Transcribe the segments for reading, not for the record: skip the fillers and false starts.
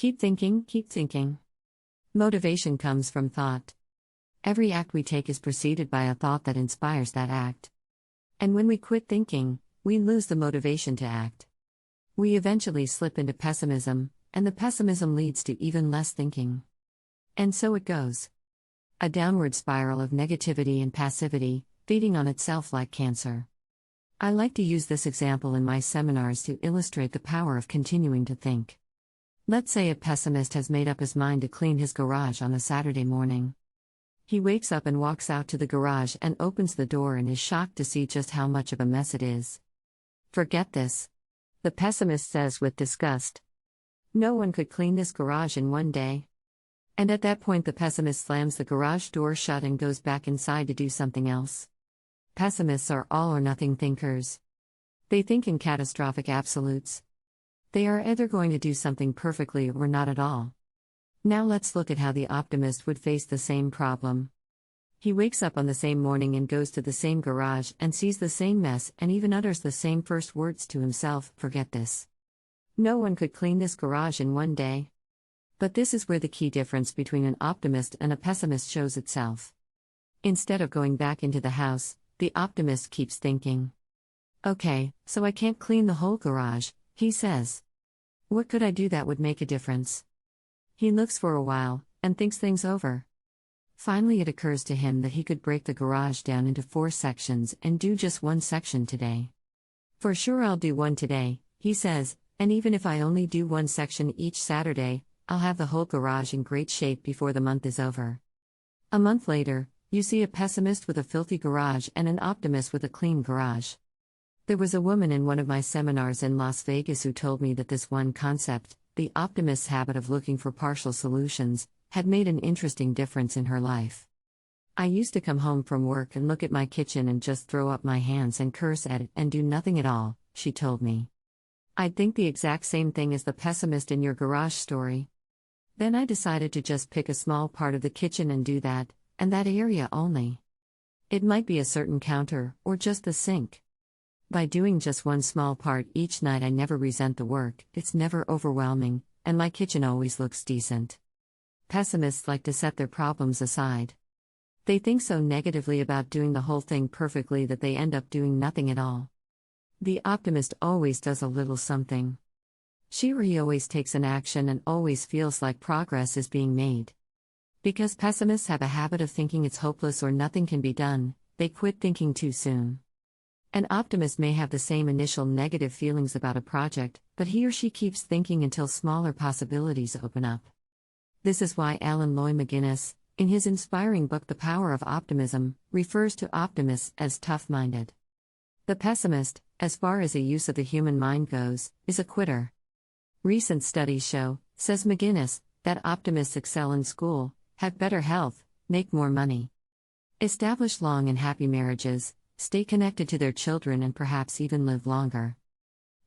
Keep thinking, keep thinking. Motivation comes from thought. Every act we take is preceded by a thought that inspires that act. And when we quit thinking, we lose the motivation to act. We eventually slip into pessimism, and the pessimism leads to even less thinking. And so it goes. A downward spiral of negativity and passivity, feeding on itself like cancer. I like to use this example in my seminars to illustrate the power of continuing to think. Let's say a pessimist has made up his mind to clean his garage on a Saturday morning. He wakes up and walks out to the garage and opens the door and is shocked to see just how much of a mess it is. Forget this. The pessimist says with disgust. No one could clean this garage in one day. And at that point the pessimist slams the garage door shut and goes back inside to do something else. Pessimists are all or nothing thinkers. They think in catastrophic absolutes. They are either going to do something perfectly or not at all. Now let's look at how the optimist would face the same problem. He wakes up on the same morning and goes to the same garage and sees the same mess and even utters the same first words to himself, forget this. No one could clean this garage in one day. But this is where the key difference between an optimist and a pessimist shows itself. Instead of going back into the house, the optimist keeps thinking. Okay, so I can't clean the whole garage, he says. What could I do that would make a difference? He looks for a while, and thinks things over. Finally it occurs to him that he could break the garage down into 4 sections and do just one section today. For sure I'll do one today, he says, and even if I only do one section each Saturday, I'll have the whole garage in great shape before the month is over. A month later, you see a pessimist with a filthy garage and an optimist with a clean garage. There was a woman in one of my seminars in Las Vegas who told me that this one concept, the optimist's habit of looking for partial solutions, had made an interesting difference in her life. I used to come home from work and look at my kitchen and just throw up my hands and curse at it and do nothing at all, she told me. I'd think the exact same thing as the pessimist in your garage story. Then I decided to just pick a small part of the kitchen and do that, and that area only. It might be a certain counter, or just the sink. By doing just one small part each night I never resent the work, it's never overwhelming, and my kitchen always looks decent. Pessimists like to set their problems aside. They think so negatively about doing the whole thing perfectly that they end up doing nothing at all. The optimist always does a little something. She or he always takes an action and always feels like progress is being made. Because pessimists have a habit of thinking it's hopeless or nothing can be done, they quit thinking too soon. An optimist may have the same initial negative feelings about a project, but he or she keeps thinking until smaller possibilities open up. This is why Alan Loy McGuinness, in his inspiring book The Power of Optimism, refers to optimists as tough-minded. The pessimist, as far as the use of the human mind goes, is a quitter. Recent studies show, says McGuinness, that optimists excel in school, have better health, make more money, establish long and happy marriages, stay connected to their children and perhaps even live longer.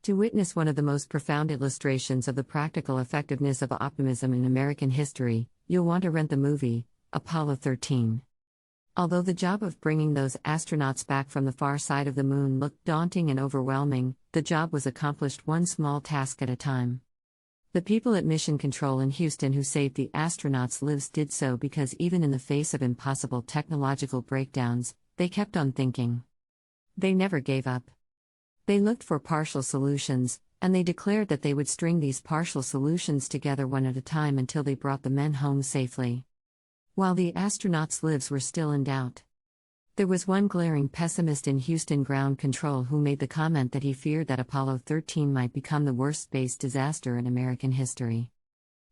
To witness one of the most profound illustrations of the practical effectiveness of optimism in American history, you'll want to rent the movie, Apollo 13. Although the job of bringing those astronauts back from the far side of the moon looked daunting and overwhelming, the job was accomplished one small task at a time. The people at Mission Control in Houston who saved the astronauts' lives did so because even in the face of impossible technological breakdowns, they kept on thinking. They never gave up. They looked for partial solutions, and they declared that they would string these partial solutions together one at a time until they brought the men home safely. While the astronauts' lives were still in doubt. There was one glaring pessimist in Houston ground control who made the comment that he feared that Apollo 13 might become the worst space disaster in American history.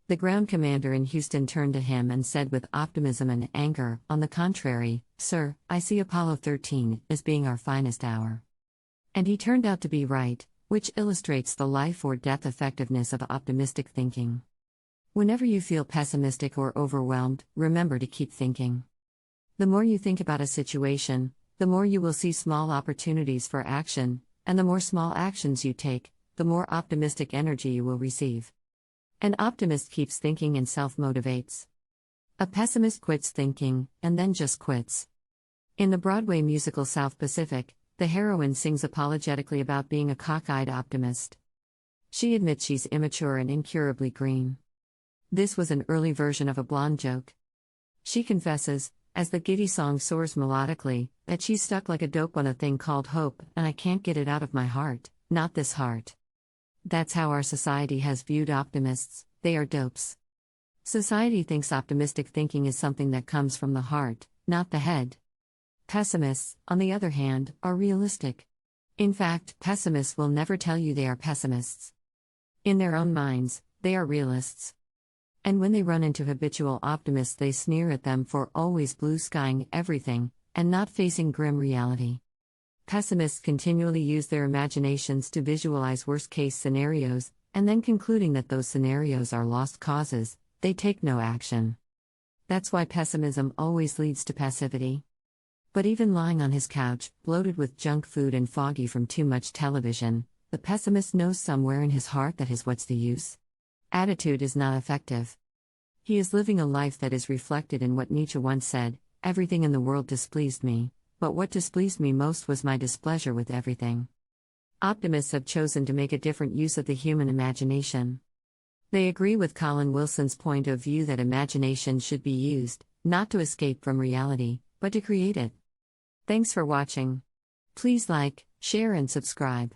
The ground commander in Houston turned to him and said with optimism and anger, "On the contrary, sir, I see Apollo 13 as being our finest hour." And he turned out to be right, which illustrates the life or death effectiveness of optimistic thinking. Whenever you feel pessimistic or overwhelmed, remember to keep thinking. The more you think about a situation, the more you will see small opportunities for action, and the more small actions you take, the more optimistic energy you will receive. An optimist keeps thinking and self-motivates. A pessimist quits thinking, and then just quits. In the Broadway musical South Pacific, the heroine sings apologetically about being a cockeyed optimist. She admits she's immature and incurably green. This was an early version of a blonde joke. She confesses, as the giddy song soars melodically, that she's stuck like a dope on a thing called hope, and I can't get it out of my heart, not this heart. That's how our society has viewed optimists, they are dopes. Society thinks optimistic thinking is something that comes from the heart, not the head. Pessimists, on the other hand, are realistic. In fact, pessimists will never tell you they are pessimists. In their own minds, they are realists. And when they run into habitual optimists, they sneer at them for always blue-skying everything, and not facing grim reality. Pessimists continually use their imaginations to visualize worst-case scenarios, and then concluding that those scenarios are lost causes, they take no action. That's why pessimism always leads to passivity. But even lying on his couch, bloated with junk food and foggy from too much television, the pessimist knows somewhere in his heart that his what's the use? Attitude is not effective. He is living a life that is reflected in what Nietzsche once said, everything in the world displeased me, but what displeased me most was my displeasure with everything. Optimists have chosen to make a different use of the human imagination. They agree with Colin Wilson's point of view that imagination should be used, not to escape from reality, but to create it. Thanks for watching. Please like, share and subscribe.